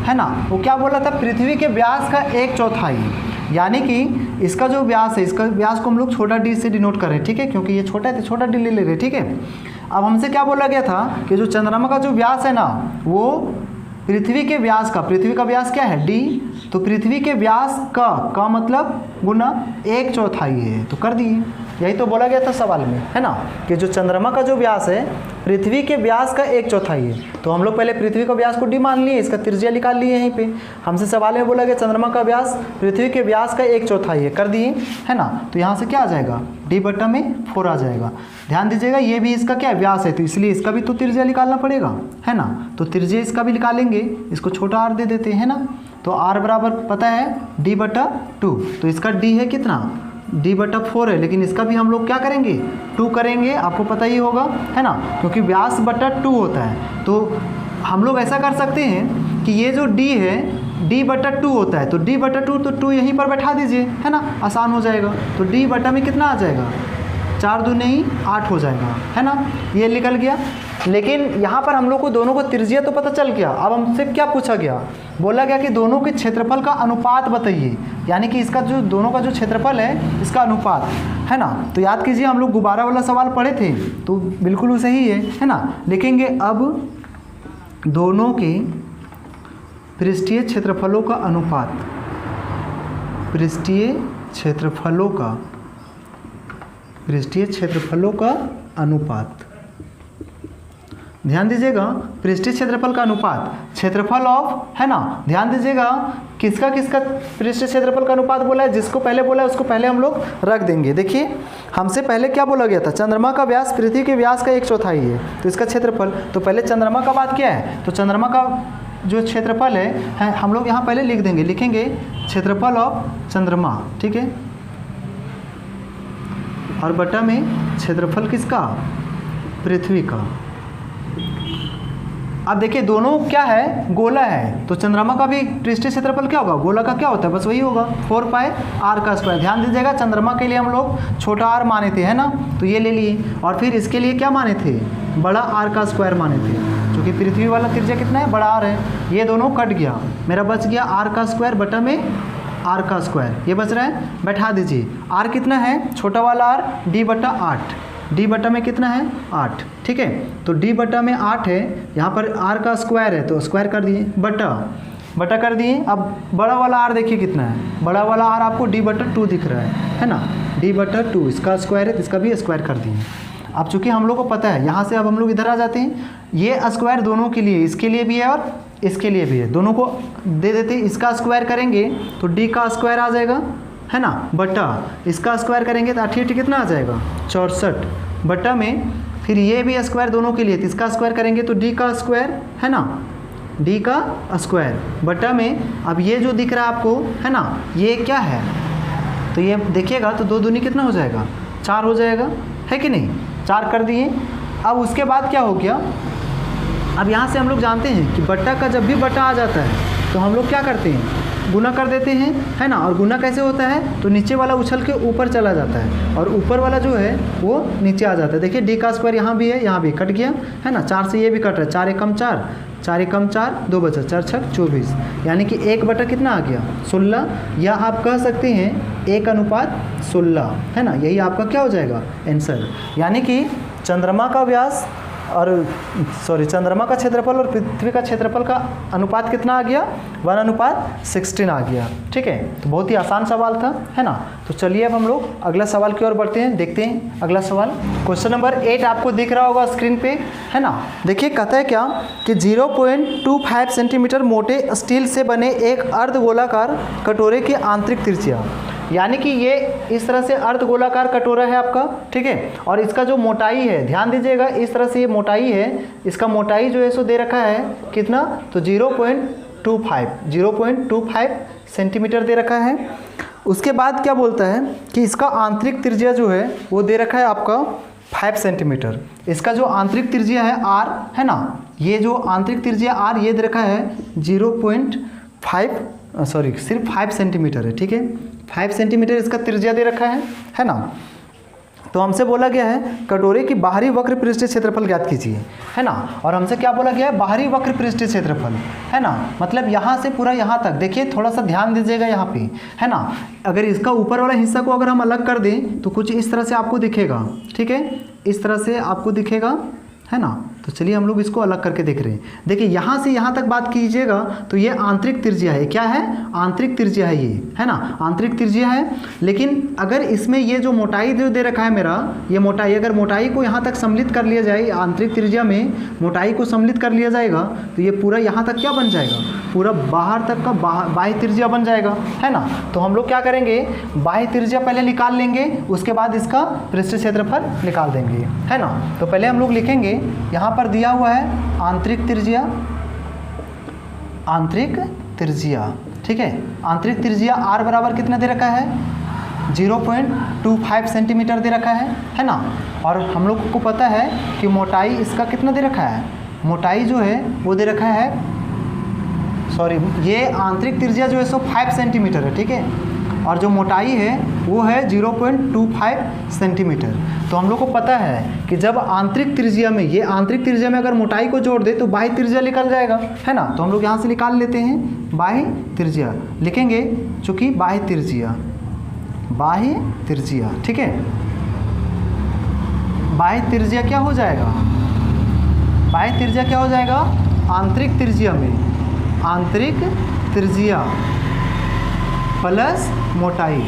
है ना, वो क्या बोला था पृथ्वी के व्यास का 1/4। यानी कि इसका जो व्यास है, इसका व्यास को हम लोग छोटा डी से डिनोट कर रहे हैं, ठीक है, क्योंकि ये छोटा है तो छोटा डी ले रहे हैं, ठीक है। अब हमसे क्या बोला गया था कि जो चंद्रमा का जो व्यास है ना वो पृथ्वी के व्यास का, पृथ्वी का व्यास क्या है डी, तो पृथ्वी के व्यास का मतलब गुना 1/4 है, तो कर दिए यही तो बोला गया था सवाल में, है ना, कि जो चंद्रमा का जो व्यास है पृथ्वी के व्यास का 1/4 है। तो हम लोग पहले पृथ्वी का व्यास को डी मान लिए, इसका त्रिज्या निकाल लिए यहीं पे। हमसे सवाल में बोला गया चंद्रमा का व्यास पृथ्वी के व्यास का 1/4 है, कर दिए, है ना। तो यहाँ से क्या आ जाएगा, d/4 आ जाएगा। ध्यान दीजिएगा ये भी इसका क्या है, व्यास है, तो इसलिए इसका भी तो त्रिज्या निकालना पड़ेगा, है ना। तो त्रिज्या इसका भी निकालेंगे, इसको छोटा r दे देते हैं ना। तो r बराबर पता है d/2, तो इसका d है कितना, d/4 है, लेकिन इसका भी हम लोग क्या करेंगे 2 करेंगे, आपको पता ही होगा, है ना, क्योंकि व्यास बटा 2 होता है। तो हम लोग ऐसा कर सकते हैं कि ये जो d है d/2 होता है, तो d/2 तो 2 यहीं पर बैठा दीजिए, है ना, आसान हो जाएगा। तो d/ में कितना आ जाएगा, 4 दूनी 8 हो जाएगा, है ना, ये निकल गया। लेकिन यहाँ पर हम लोग को दोनों को त्रिज्या तो पता चल गया। अब हमसे क्या पूछा गया, बोला गया कि दोनों के क्षेत्रफल का अनुपात बताइए, यानी कि इसका जो दोनों का जो क्षेत्रफल है इसका अनुपात, है ना। तो याद कीजिए हम लोग गुब्बारा वाला सवाल पढ़े थे, तो बिल्कुल सही है ना। लिखेंगे अब दोनों के पृष्ठीय क्षेत्रफलों का अनुपात, पृष्ठीय क्षेत्रफलों का अनुपात। ध्यान दीजिएगा पृष्ठीय क्षेत्रफल का अनुपात, क्षेत्रफल ऑफ, है ना। ध्यान दीजिएगा किसका किसका पृष्ठीय क्षेत्रफल का अनुपात बोला है, जिसको पहले बोला है उसको पहले हम लोग रख देंगे। देखिए हमसे पहले क्या बोला गया था, चंद्रमा का व्यास पृथ्वी के व्यास का 1/4 है, तो इसका क्षेत्रफल। तो पहले चंद्रमा का बात क्या है, तो चंद्रमा का जो क्षेत्रफल है हम लोग यहाँ पहले लिख देंगे, लिखेंगे क्षेत्रफल ऑफ चंद्रमा, ठीक है, और बटा में क्षेत्रफल किसका, पृथ्वी का। अब देखिए दोनों क्या है, गोला है, तो चंद्रमा का भी पृष्ठीय क्षेत्रफल क्या होगा, गोला का क्या होता है, बस वही होगा 4πr²। ध्यान दीजिएगा चंद्रमा के लिए हम लोग छोटा r माने थे, है ना, तो ये ले लिए। और फिर इसके लिए क्या माने थे, बड़ा r² माने थे, क्योंकि पृथ्वी वाला त्रिज्या कितना है, बड़ा r है। ये दोनों कट गया, मेरा बच गया r² बटा में r², ये बच रहा है, बैठा दीजिए। r कितना है, छोटा वाला r d/8, d/ में कितना है 8, ठीक है। तो d/ में 8 है, यहाँ पर r² है तो स्क्वायर कर दिए, बटा कर दिए। अब बड़ा वाला r देखिए कितना है, बड़ा वाला r आपको d/2 दिख रहा है ना, d/2, इसका स्क्वायर है, इसका भी स्क्वायर कर दिए। अब चूंकि हम लोग को पता है, यहाँ से अब हम लोग इधर आ जाते हैं, ये स्क्वायर दोनों के लिए, इसके लिए भी है और इसके लिए भी है, दोनों को दे देते हैं। इसका स्क्वायर करेंगे तो d का स्क्वायर आ जाएगा, है ना, बटा इसका स्क्वायर करेंगे तो 8 कितना आ जाएगा 64, बटा में फिर ये भी स्क्वायर दोनों के लिए, तो इसका स्क्वायर करेंगे तो d का स्क्वायर, है ना, d का स्क्वायर, बटा में अब ये जो दिख रहा है आपको, है ना, ये क्या है, तो ये देखिएगा तो 2 दूनी कितना हो जाएगा 4 हो जाएगा, है कि नहीं, 4 कर दिए। अब उसके बाद क्या हो गया, अब यहाँ से हम लोग जानते हैं कि बट्टा का जब भी बट्टा आ जाता है तो हम लोग क्या करते हैं, गुना कर देते हैं, है ना। और गुना कैसे होता है, तो नीचे वाला उछल के ऊपर चला जाता है और ऊपर वाला जो है वो नीचे आ जाता है। देखिए d का स्क्वायर यहाँ भी है, यहाँ भी कट गया, है ना, 4 से ये भी कट रहा है, 4 एकम 4, 4 एकम 4, 2 बचा, 4 छक 24, यानी कि 1 बटा कितना आ गया 16, या आप कह सकते हैं 1:16, है ना। यही आपका क्या हो जाएगा आंसर। यानी कि चंद्रमा का व्यास और चंद्रमा का क्षेत्रफल और पृथ्वी का क्षेत्रफल का अनुपात कितना आ गया, 1:16 आ गया, ठीक है। तो बहुत ही आसान सवाल था, है ना। तो चलिए अब हम लोग अगला सवाल की ओर बढ़ते हैं, देखते हैं अगला सवाल। क्वेश्चन नंबर 8 आपको दिख रहा होगा स्क्रीन पे, है ना। देखिए कहता है क्या कि 0.25 सेंटीमीटर मोटे स्टील से बने एक अर्धगोलाकार कटोरे की आंतरिक त्रिज्या, यानी कि ये इस तरह से अर्धगोलाकार कटोरा है आपका, ठीक है। और इसका जो मोटाई है, ध्यान दीजिएगा इस तरह से ये मोटाई है, इसका मोटाई जो है सो दे रखा है कितना, तो 0.25 सेंटीमीटर दे रखा है। उसके बाद क्या बोलता है कि इसका आंतरिक त्रिज्या जो है वो दे रखा है आपका 5 सेंटीमीटर। इसका जो आंतरिक त्रिज्या है r, है ना, ये जो आंतरिक त्रिज्या r ये दे रखा है 0.5 सिर्फ 5 सेंटीमीटर है, ठीक है, 5 सेंटीमीटर इसका त्रिज्या दे रखा है ना। तो हमसे बोला गया है कटोरे की बाहरी वक्र पृष्ठीय क्षेत्रफल ज्ञात कीजिए, है ना। और हमसे क्या बोला गया है, बाहरी वक्र पृष्ठीय क्षेत्रफल, है ना, मतलब यहाँ से पूरा यहाँ तक। देखिए थोड़ा सा ध्यान दीजिएगा यहाँ पे, है ना। अगर इसका ऊपर वाला हिस्सा को अगर हम अलग कर दें तो कुछ इस तरह से आपको दिखेगा, ठीक है, इस तरह से आपको दिखेगा, है ना। तो चलिए हम लोग इसको अलग करके देख रहे हैं। देखिए यहाँ से यहाँ तक बात कीजिएगा तो ये आंतरिक त्रिज्या है। क्या है? आंतरिक त्रिज्या है ये, है ना, आंतरिक त्रिज्या है। लेकिन अगर इसमें ये जो मोटाई जो दे रखा है मेरा, ये मोटाई, अगर मोटाई को यहाँ तक सम्मिलित कर लिया जाए, आंतरिक त्रिज्या में मोटाई को सम्मिलित कर लिया जाएगा तो ये पूरा यहाँ तक क्या बन जाएगा? पूरा बाहर तक का बाह्य त्रिज्या बन जाएगा, है ना। तो हम लोग क्या करेंगे, बाह्य त्रिज्या पहले निकाल लेंगे, उसके बाद इसका पृष्ठीय क्षेत्रफल निकाल देंगे, है ना। तो पहले हम लोग लिखेंगे, यहाँ पर दिया हुआ है आंतरिक त्रिज्या, आंतरिक त्रिज्या, ठीक है। आंतरिक त्रिज्या r बराबर कितना दे रखा है? 0.25 सेंटीमीटर दे रखा है ना। और हम लोग को पता है कि मोटाई इसका कितना दे रखा है? मोटाई जो है वो दे रखा है, सॉरी, ये आंतरिक त्रिज्या जो है सो 5 सेंटीमीटर है, ठीक है। और जो मोटाई है वो है 0.25 सेंटीमीटर। तो हम लोग को पता है कि जब आंतरिक त्रिज्या में, ये आंतरिक त्रिज्या में अगर मोटाई को जोड़ दे तो बाह्य त्रिज्या निकल जाएगा, है ना। तो हम लोग यहाँ से निकाल लेते हैं बाह्य त्रिज्या, लिखेंगे चूँकि बाह्य त्रिज्या, बाह्य त्रिज्या, ठीक है। बाह्य त्रिज्या क्या हो जाएगा? बाह्य त्रिज्या क्या हो जाएगा? आंतरिक त्रिज्या में, आंतरिक त्रिज्या प्लस मोटाई,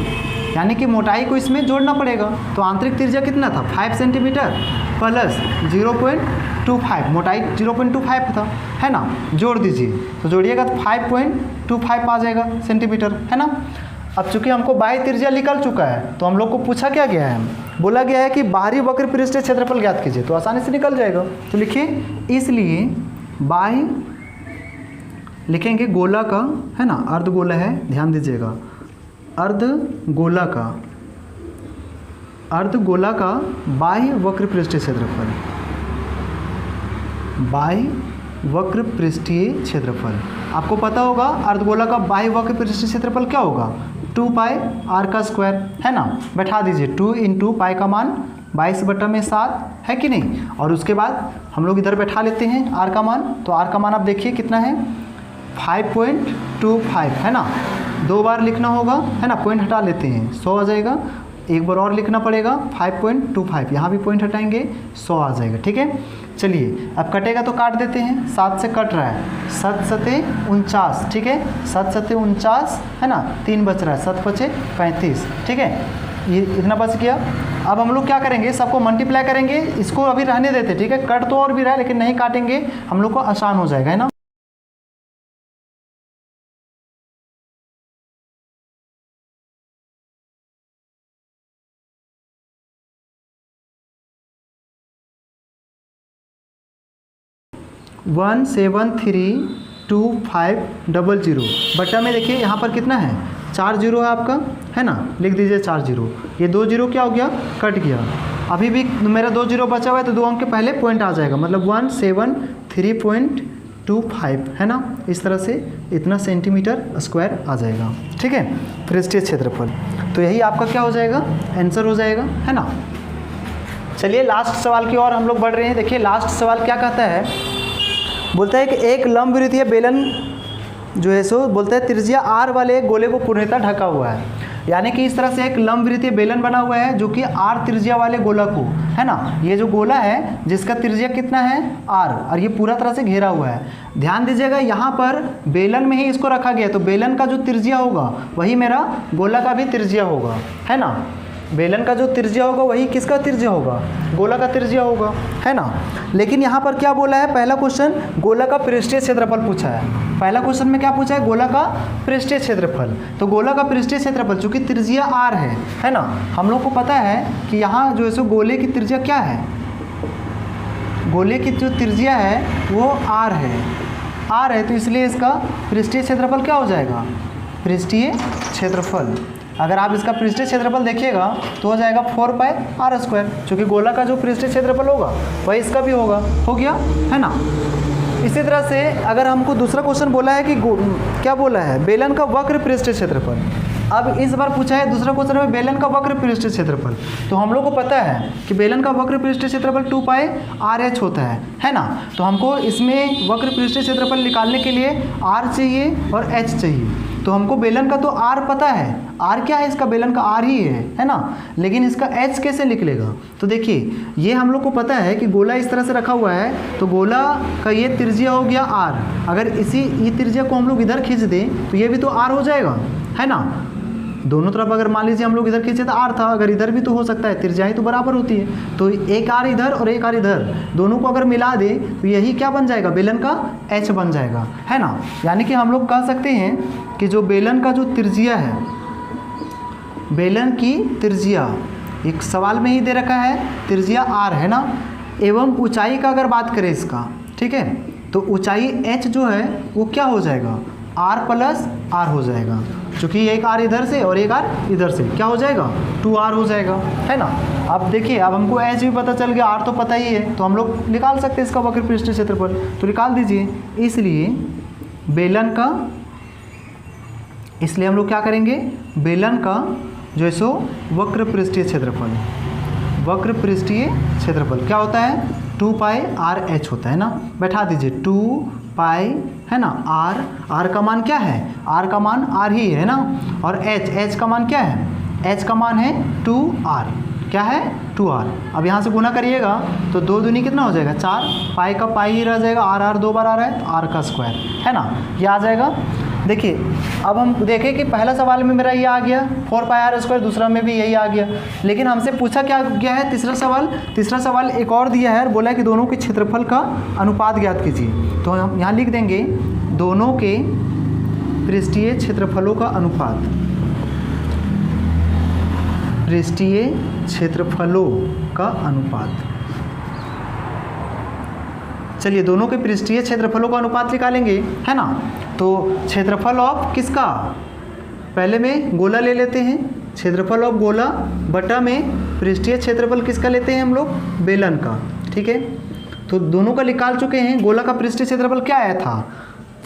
यानी कि मोटाई को इसमें जोड़ना पड़ेगा। तो आंतरिक त्रिज्या कितना था? 5 सेंटीमीटर प्लस 0.25, मोटाई 0.25 था, है ना। जोड़ दीजिए, तो जोड़िएगा तो 5.25 आ जाएगा सेंटीमीटर, है ना। अब चूंकि हमको बाह्य त्रिज्या निकल चुका है तो हम लोग को पूछा क्या गया है? बोला गया है कि बाहरी वक्र पृष्ठीय क्षेत्रफल ज्ञात कीजिए, तो आसानी से निकल जाएगा। तो लिखिए, इसलिए बाह्य लिखेंगे गोला का, है ना, अर्धगोला है, ध्यान दीजिएगा, अर्धगोला का, अर्धगोला का बाह्य वक्र पृष्ठीय क्षेत्रफल, बाह्य वक्र पृष्ठीय क्षेत्रफल। आपको पता होगा अर्धगोला का बाह्य वक्र पृष्ठीय क्षेत्रफल क्या होगा? 2 पाई r का स्क्वायर, है ना। बैठा दीजिए, 2 × पाई का मान 22/7 है कि नहीं। और उसके बाद हम लोग इधर बैठा लेते हैं r का मान। तो r का मान आप देखिए कितना है? 5.25, है ना। 2 बार लिखना होगा, है ना, पॉइंट हटा लेते हैं, 100 आ जाएगा। एक बार और लिखना पड़ेगा 5.25, यहाँ भी पॉइंट हटाएंगे, 100 आ जाएगा, ठीक है। चलिए अब कटेगा तो काट देते हैं, 7 से कट रहा है, 7 सते 49, ठीक है, 7 सते 49, है ना, 3 बच रहा है, 7 बचे 35, ठीक है, ये इतना बच गया। अब हम लोग क्या करेंगे, सबको मल्टीप्लाई करेंगे, इसको अभी रहने देते, ठीक है। कट तो और भी रहा है लेकिन नहीं काटेंगे, हम लोग को आसान हो जाएगा, है ना। वन 73250 बटा में देखिए यहाँ पर कितना है? 4 जीरो है आपका, है ना, लिख दीजिए 4 जीरो। ये 2 जीरो क्या हो गया? कट गया। अभी भी मेरा 2 जीरो बचा हुआ है तो 2 अंक के पहले पॉइंट आ जाएगा, मतलब 173.25, है ना। इस तरह से इतना सेंटीमीटर स्क्वायर आ जाएगा, ठीक है, पृष्ठीय क्षेत्रफल। तो यही आपका क्या हो जाएगा? आंसर हो जाएगा, है ना। चलिए लास्ट सवाल की ओर हम लोग बढ़ रहे हैं। देखिए लास्ट सवाल क्या कहता है, बोलता है कि एक लंबवृत्तीय बेलन जो है सो बोलता है त्रिज्या r वाले एक गोले को पूर्णतः ढका हुआ है। यानी कि इस तरह से एक लंबवृत्तीय बेलन बना हुआ है जो कि r त्रिज्या वाले गोला को, है ना, ये जो गोला है जिसका त्रिज्या कितना है? r, और ये पूरा तरह से घेरा हुआ है। ध्यान दीजिएगा यहाँ पर बेलन में ही इसको रखा गया, तो बेलन का जो त्रिज्या होगा वही मेरा गोला का भी त्रिज्या होगा, है ना। बेलन का जो त्रिज्या होगा वही किसका त्रिज्या होगा? गोला का त्रिज्या होगा, है ना। लेकिन यहाँ पर क्या बोला है? पहला क्वेश्चन गोला का पृष्ठीय क्षेत्रफल पूछा है। पहला क्वेश्चन में क्या पूछा है? गोला का पृष्ठीय क्षेत्रफल। तो गोला का पृष्ठीय क्षेत्रफल चूंकि त्रिज्या r है ना। हम लोग को पता है कि यहाँ जो है सो गोले की त्रिज्या क्या है? गोले की जो त्रिज्या है वो r है, तो इसलिए इसका पृष्ठीय क्षेत्रफल क्या हो जाएगा? पृष्ठीय क्षेत्रफल। अगर आप इसका पृष्ठीय क्षेत्रफल देखिएगा तो हो जाएगा 4 पाई r स्क्वायर, क्योंकि गोला का जो पृष्ठीय क्षेत्रफल होगा वही इसका भी होगा, हो गया, है ना। इसी तरह से अगर हमको दूसरा क्वेश्चन बोला है कि क्या बोला है? बेलन का वक्र पृष्ठीय क्षेत्रफल। अब इस बार पूछा है दूसरा क्वेश्चन में बेलन का वक्र पृष्ठीय क्षेत्रफल। तो हम लोग को पता है कि बेलन का वक्र पृष्ठीय क्षेत्रफल 2 पाई RH होता है ना। तो हमको इसमें वक्र पृष्ठीय क्षेत्रफल निकालने के लिए r चाहिए और h चाहिए। तो हमको बेलन का तो आर पता है, आर क्या है इसका, बेलन का आर ही है ना, लेकिन इसका एच कैसे निकलेगा। तो देखिए ये हम लोग को पता है कि गोला इस तरह से रखा हुआ है, तो गोला का ये त्रिज्या हो गया आर, अगर ये त्रिज्या को हम लोग इधर खींच दें तो ये भी तो आर हो जाएगा, है ना। दोनों तरफ अगर मान लीजिए हम लोग इधर खींचे तो आर था, अगर इधर भी तो हो सकता है, त्रिज्याएं तो बराबर होती है। तो एक आर इधर और एक आर इधर, दोनों को अगर मिला दे तो यही क्या बन जाएगा, बेलन का एच बन जाएगा, है ना। यानी कि हम लोग कह सकते हैं कि जो बेलन का जो त्रिज्या है, बेलन की त्रिज्या एक सवाल में ही दे रखा है, त्रिज्या आर है ना, एवं ऊंचाई का अगर बात करें इसका, ठीक है, तो ऊंचाई एच जो है वो क्या हो जाएगा, आर प्लस आर हो जाएगा, क्योंकि एक आर इधर से और एक आर इधर से क्या हो जाएगा, 2r हो जाएगा, है ना। अब देखिए अब हमको एच भी पता चल गया, आर तो पता ही है, तो हम लोग निकाल सकते हैं इसका वक्र पृष्ठीय क्षेत्रफल, तो निकाल दीजिए। इसलिए बेलन का, इसलिए हम लोग क्या करेंगे, बेलन का जो है सो वक्र पृष्ठीय क्षेत्रफल, वक्र पृष्ठीय क्षेत्रफल क्या होता है, 2 पाई आर एच होता है ना, बैठा दीजिए 2 पाई, है ना, आर का मान क्या है, आर का मान आर ही है ना, और एच का मान क्या है, एच का मान है 2r, क्या है 2r। अब यहाँ से गुना करिएगा तो 2 दूनी कितना हो जाएगा 4, पाई का पाई ही रह जाएगा, आर 2 बार आ रहा है तो आर का स्क्वायर, है ना, ये आ जाएगा। देखिए अब हम देखें कि पहला सवाल में मेरा ये आ गया 4 पाई आर स्क्वायर, दूसरा में भी यही आ गया, लेकिन हमसे पूछा क्या गया है, तीसरा सवाल एक और दिया है, बोला है कि दोनों के क्षेत्रफल का अनुपात ज्ञात कीजिए। तो हम यहाँ लिख देंगे दोनों के पृष्ठीय क्षेत्रफलों का अनुपात, पृष्ठीय क्षेत्रफलों का अनुपात। चलिए दोनों के पृष्ठीय क्षेत्रफलों का अनुपात निकालेंगे, है ना। तो क्षेत्रफल ऑफ किसका, पहले में गोला ले लेते हैं, क्षेत्रफल ऑफ गोला बटा में पृष्ठीय क्षेत्रफल किसका लेते हैं हम लोग, बेलन का, ठीक है। तो दोनों का निकाल चुके हैं, गोला का पृष्ठीय क्षेत्रफल क्या आया था,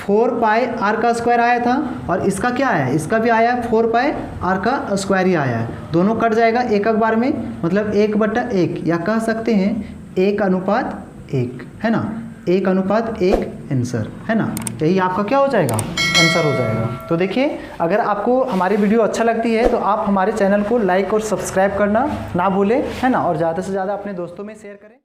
4 पाई आर का स्क्वायर आया था, और इसका क्या आया है, इसका भी आया है 4 पाई आर का स्क्वायर ही आया है, दोनों कट जाएगा एक बार में, मतलब 1/1, या कह सकते हैं 1:1, है ना, 1:1 आंसर, है ना, यही आपका क्या हो जाएगा, आंसर हो जाएगा। तो देखिए अगर आपको हमारी वीडियो अच्छा लगती है तो आप हमारे चैनल को लाइक और सब्सक्राइब करना ना भूलें, है ना, और ज़्यादा से ज़्यादा अपने दोस्तों में शेयर करें।